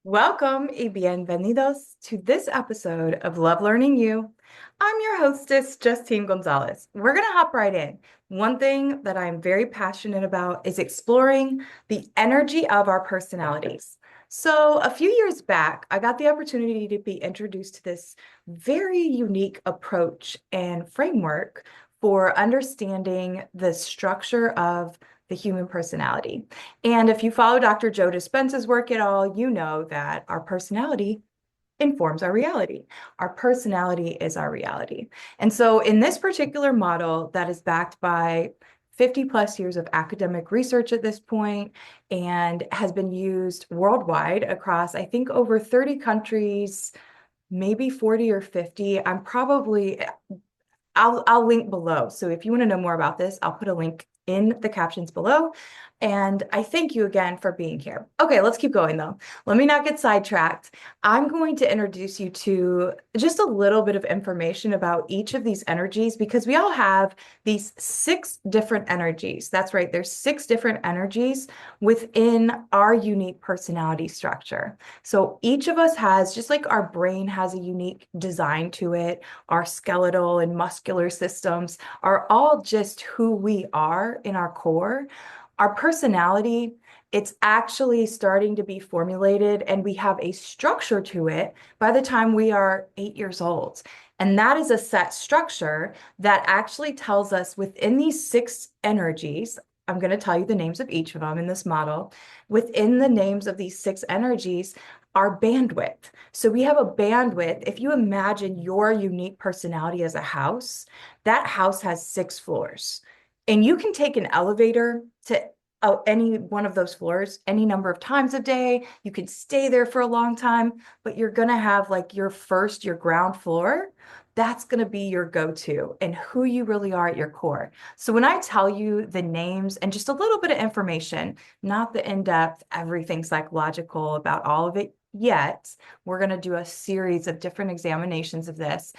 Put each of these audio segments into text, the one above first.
Welcome y bienvenidos to this episode of Love Learning You. I'm your hostess, Justine Gonzalez. We're going to hop right in. One thing that I'm very passionate about is exploring the energy of our personalities. So, a few years back, I got the opportunity to be introduced to this very unique approach and framework for understanding the structure of the human personality. And if you follow Dr. Joe Dispenza's work at all, you know that our personality informs our reality. Our personality is our reality. And so in this particular model that is backed by 50 plus years of academic research at this point and has been used worldwide across, I think, over 30 countries, maybe 40 or 50. I'll link below. So if you want to know more about this, I'll put a link in the captions below. And I thank you again for being here. Okay, let's keep going though. Let me not get sidetracked. I'm going to introduce you to just a little bit of information about each of these energies because we all have these 6 different energies. That's right, there's 6 different energies within our unique personality structure. So each of us has, just like our brain has a unique design to it, our skeletal and muscular systems are all just who we are in our core. Our personality, it's actually starting to be formulated and we have a structure to it by the time we are 8 years old. And that is a set structure that actually tells us within these 6 energies, I'm going to tell you the names of each of them in this model. Within the names of these 6 energies, our bandwidth. So we have a bandwidth. If you imagine your unique personality as a house, that house has 6 floors. And you can take an elevator to any one of those floors any number of times a day. You can stay there for a long time, but you're going to have like your ground floor. That's going to be your go-to and who you really are at your core. So when I tell you the names and just a little bit of information, not the in-depth, everything psychological about all of it yet, we're going to do a series of different examinations of this.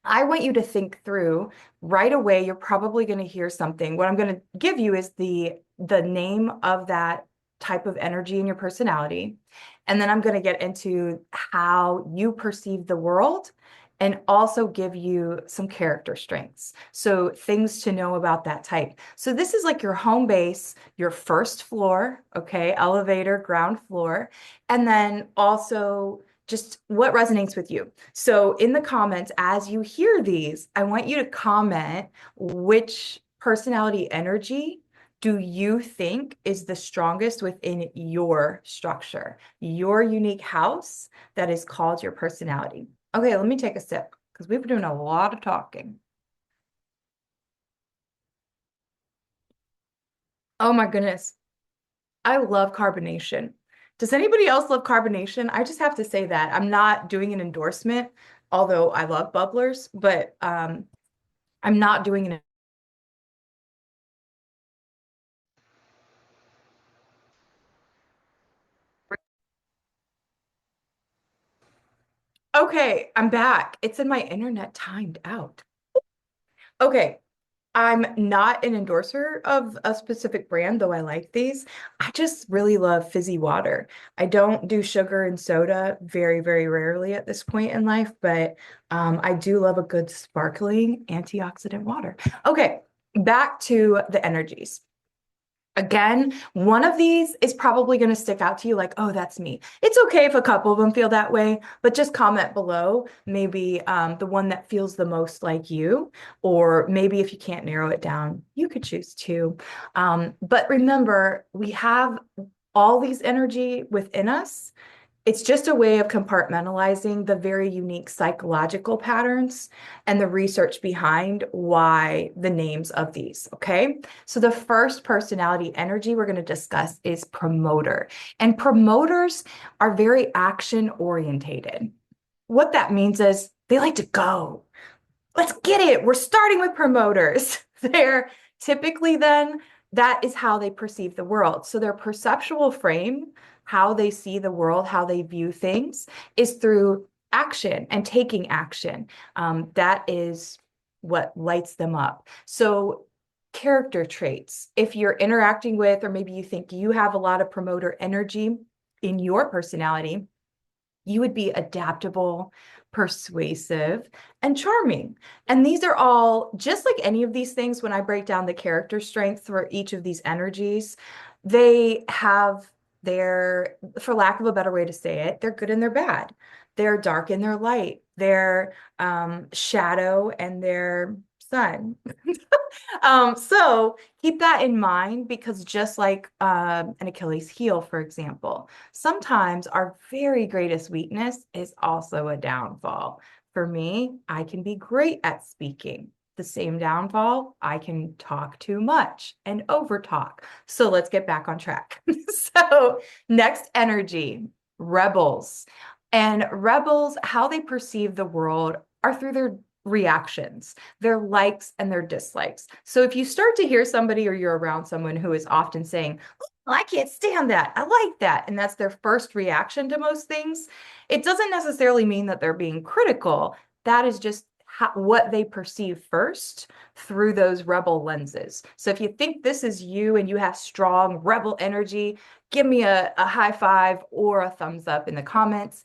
I want you to think through right away. You're probably going to hear something. What I'm going to give you is the name of that type of energy in your personality. And then I'm going to get into how you perceive the world and also give you some character strengths. So things to know about that type. So this is like your home base, your first floor, okay, elevator, ground floor, and then also just what resonates with you. So in the comments, as you hear these, I want you to comment which personality energy do you think is the strongest within your structure, your unique house that is called your personality. Okay, let me take a sip because we've been doing a lot of talking. Oh my goodness. I love carbonation. Does anybody else love carbonation? I just have to say that. I'm not doing an endorsement, although I love bubblers, but I'm not doing an. Okay, I'm back. It said my internet timed out. Okay, I'm not an endorser of a specific brand, though I like these. I just really love fizzy water. I don't do sugar and soda very, very rarely at this point in life, but I do love a good sparkling antioxidant water. Okay, back to the energies. Again, one of these is probably going to stick out to you like, oh, that's me. It's okay if a couple of them feel that way, but just comment below maybe the one that feels the most like you, or maybe if you can't narrow it down, you could choose two. But remember, we have all these energy within us. It's just a way of compartmentalizing the very unique psychological patterns and the research behind why the names of these, okay? So the first personality energy we're going to discuss is promoter. And promoters are very action orientated. What that means is they like to go. Let's get it. We're starting with promoters. They're typically then that is how they perceive the world. So their perceptual frame, how they see the world, how they view things, is through action and taking action. That is what lights them up. So character traits, if you're interacting with, or maybe you think you have a lot of promoter energy, in your personality, you would be adaptable, persuasive, and charming. And these are all, just like any of these things, when I break down the character strength for each of these energies, they have their, for lack of a better way to say it, they're good and they're bad. They're dark and they're light. They're shadow and they're sun. So keep that in mind, because just like an Achilles heel, for example, sometimes our very greatest weakness is also a downfall. For me, I can be great at speaking. The same downfall, I can talk too much and overtalk. So let's get back on track. So next energy, rebels. And rebels, how they perceive the world are through their reactions, their likes and their dislikes. So if you start to hear somebody or you're around someone who is often saying, "Well, I can't stand that. I like that." And that's their first reaction to most things. It doesn't necessarily mean that they're being critical. That is just what they perceive first through those rebel lenses. So if you think this is you and you have strong rebel energy, give me a high five or a thumbs up in the comments.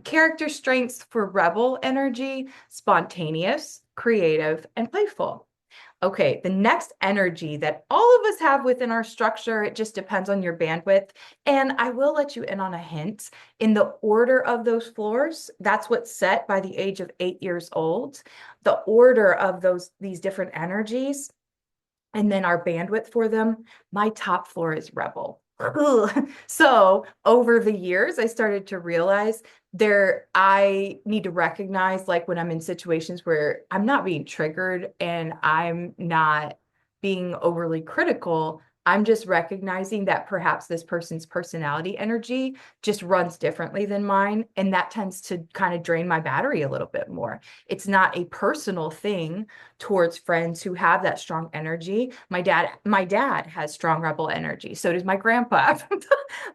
Character strengths for rebel energy: spontaneous, creative, and playful. Okay, the next energy that all of us have within our structure, it just depends on your bandwidth. And I will let you in on a hint. In the order of those floors, that's what's set by the age of 8 years old. The order of these different energies and then our bandwidth for them, my top floor is rebel. So over the years, I started to realize I need to recognize, like, when I'm in situations where I'm not being triggered and I'm not being overly critical, I'm just recognizing that perhaps this person's personality energy just runs differently than mine. And that tends to kind of drain my battery a little bit more. It's not a personal thing towards friends who have that strong energy. My dad has strong rebel energy. So does my grandpa.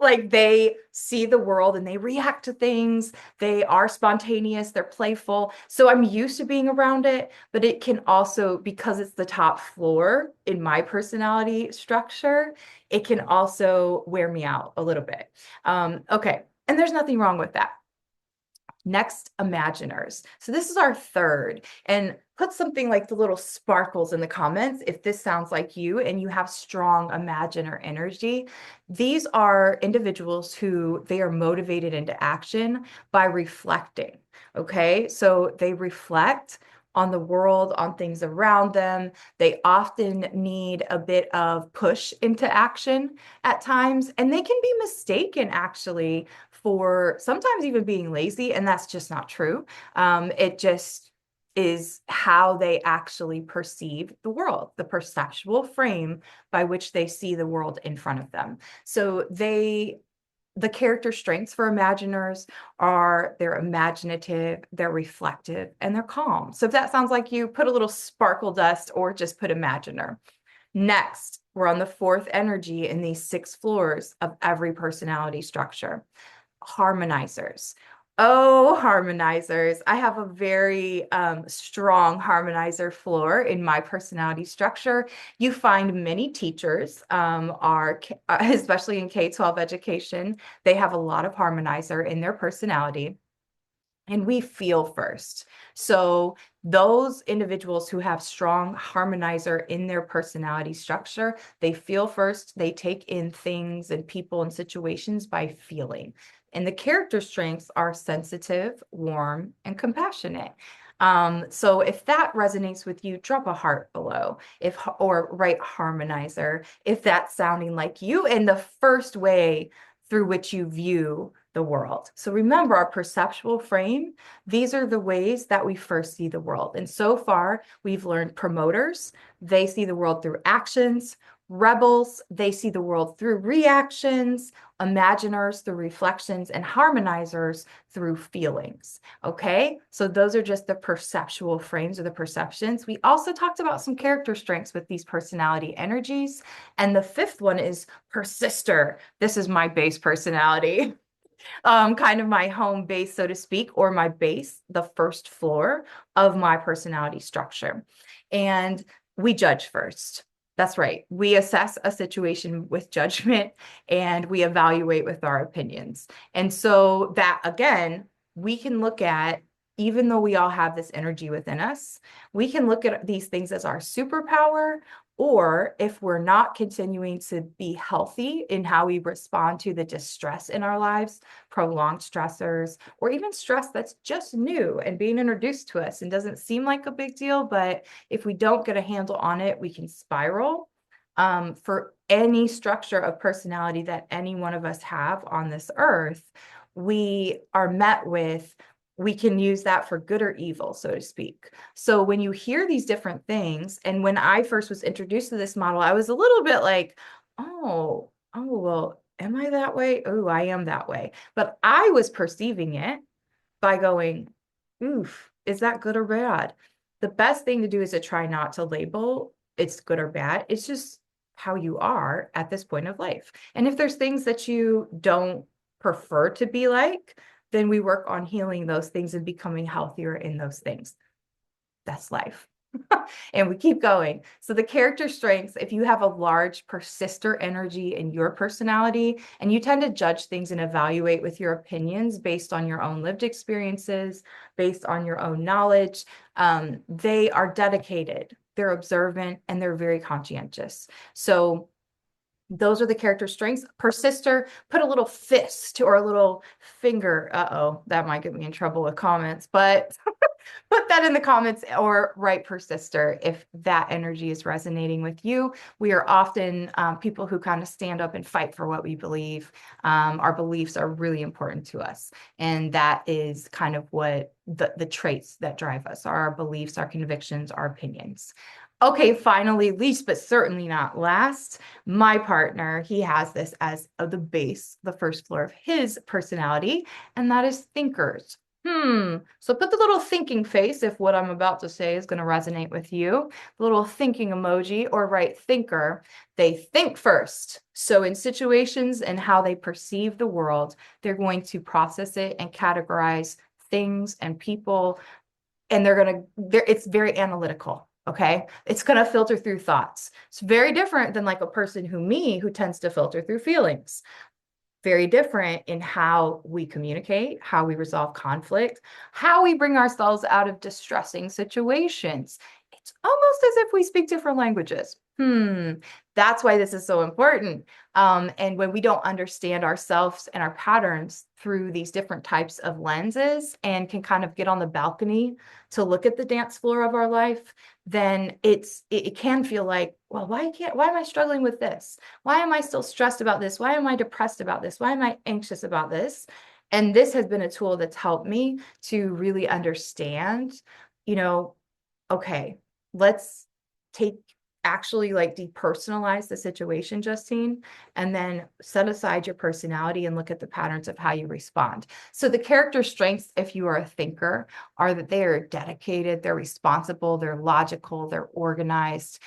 Like, they see the world and they react to things. They are spontaneous, they're playful. So I'm used to being around it, but it can also, because it's the top floor in my personality structure, it can also wear me out a little bit. Okay. And there's nothing wrong with that. Next, imaginers. So this is our third. And put something like the little sparkles in the comments if this sounds like you and you have strong imaginer energy. These are individuals who they are motivated into action by reflecting. Okay, so they reflect on the world, on things around them. They often need a bit of push into action at times, and they can be mistaken actually for sometimes even being lazy, and that's just not true. It just is how they actually perceive the world, the perceptual frame by which they see the world in front of them. So the character strengths for imaginers are they're imaginative, they're reflective, and they're calm. So if that sounds like you, put a little sparkle dust or just put imaginer. Next, we're on the fourth energy in these 6 floors of every personality structure: harmonizers. Oh, harmonizers. I have a very strong harmonizer floor in my personality structure. You find many teachers especially in K-12 education, they have a lot of harmonizer in their personality. And we feel first. So those individuals who have strong harmonizer in their personality structure, they feel first, they take in things and people and situations by feeling. And the character strengths are sensitive, warm, and compassionate. So if that resonates with you, drop a heart below, or write harmonizer if that's sounding like you in the first way through which you view the world. So remember, our perceptual frame, these are the ways that we first see the world. And so far, we've learned promoters, they see the world through actions. Rebels, they see the world through reactions. Imaginers through reflections, and harmonizers through feelings. Okay, so those are just the perceptual frames or the perceptions. We also talked about some character strengths with these personality energies. And the fifth one is persister. This is my base personality. Kind of my home base, so to speak, or my base, the first floor of my personality structure. And we judge first. That's right. We assess a situation with judgment and we evaluate with our opinions. And so that again, we can look at, even though we all have this energy within us, we can look at these things as our superpower, or if we're not continuing to be healthy in how we respond to the distress in our lives, prolonged stressors, or even stress that's just new and being introduced to us and doesn't seem like a big deal, but if we don't get a handle on it, we can spiral. For any structure of personality that any one of us have on this earth, we are met with, we can use that for good or evil, so to speak. So when you hear these different things, and when I first was introduced to this model, I was a little bit like, well, am I that way? Oh, I am that way. But I was perceiving it by going, oof, is that good or bad? The best thing to do is to try not to label it's good or bad. It's just how you are at this point of life. And if there's things that you don't prefer to be like, then we work on healing those things and becoming healthier in those things. That's life. And we keep going. So the character strengths, if you have a large persister energy in your personality and you tend to judge things and evaluate with your opinions based on your own lived experiences, based on your own knowledge, they are dedicated, they're observant, and they're very conscientious. So those are the character strengths. Persister, put a little fist or a little finger. Uh-oh, that might get me in trouble with comments, but put that in the comments or write persister if that energy is resonating with you. We are often people who kind of stand up and fight for what we believe. Our beliefs are really important to us. And that is kind of what the traits that drive us are: our beliefs, our convictions, our opinions. Okay, finally, least but certainly not last, my partner, he has this as the base, the first floor of his personality, and that is thinkers. So put the little thinking face if what I'm about to say is going to resonate with you. The little thinking emoji, or write thinker. They think first. So in situations and how they perceive the world, they're going to process it and categorize things and people, and it's very analytical. Okay. It's going to filter through thoughts. It's very different than like a person who tends to filter through feelings. Very different in how we communicate, how we resolve conflict, how we bring ourselves out of distressing situations. It's almost as if we speak different languages. That's why this is so important. And when we don't understand ourselves and our patterns through these different types of lenses and can kind of get on the balcony to look at the dance floor of our life, then it can feel like, well, why am I struggling with this? Why am I still stressed about this? Why am I depressed about this? Why am I anxious about this? And this has been a tool that's helped me to really understand, okay, let's actually like depersonalize the situation, Justine, and then set aside your personality and look at the patterns of how you respond. So the character strengths, if you are a thinker, are that they are dedicated, they're responsible, they're logical, they're organized.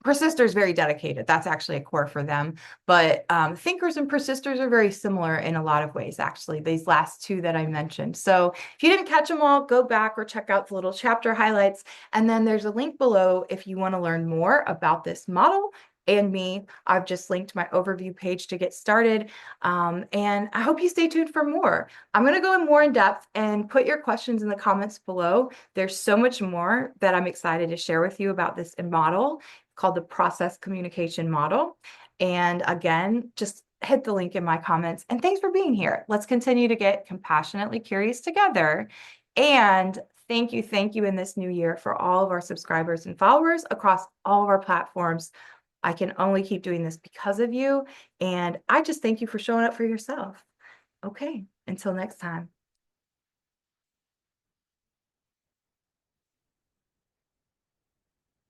Persister is very dedicated. That's actually a core for them. But thinkers and persisters are very similar in a lot of ways, actually, these last two that I mentioned. So if you didn't catch them all, go back or check out the little chapter highlights. And then there's a link below if you want to learn more about this model and me. I've just linked my overview page to get started. And I hope you stay tuned for more. I'm going to go in more in depth and put your questions in the comments below. There's so much more that I'm excited to share with you about this model called the process communication model. And again, just hit the link in my comments. And thanks for being here. Let's continue to get compassionately curious together. And thank you in this new year for all of our subscribers and followers across all of our platforms. I can only keep doing this because of you. And I just thank you for showing up for yourself. Okay, until next time.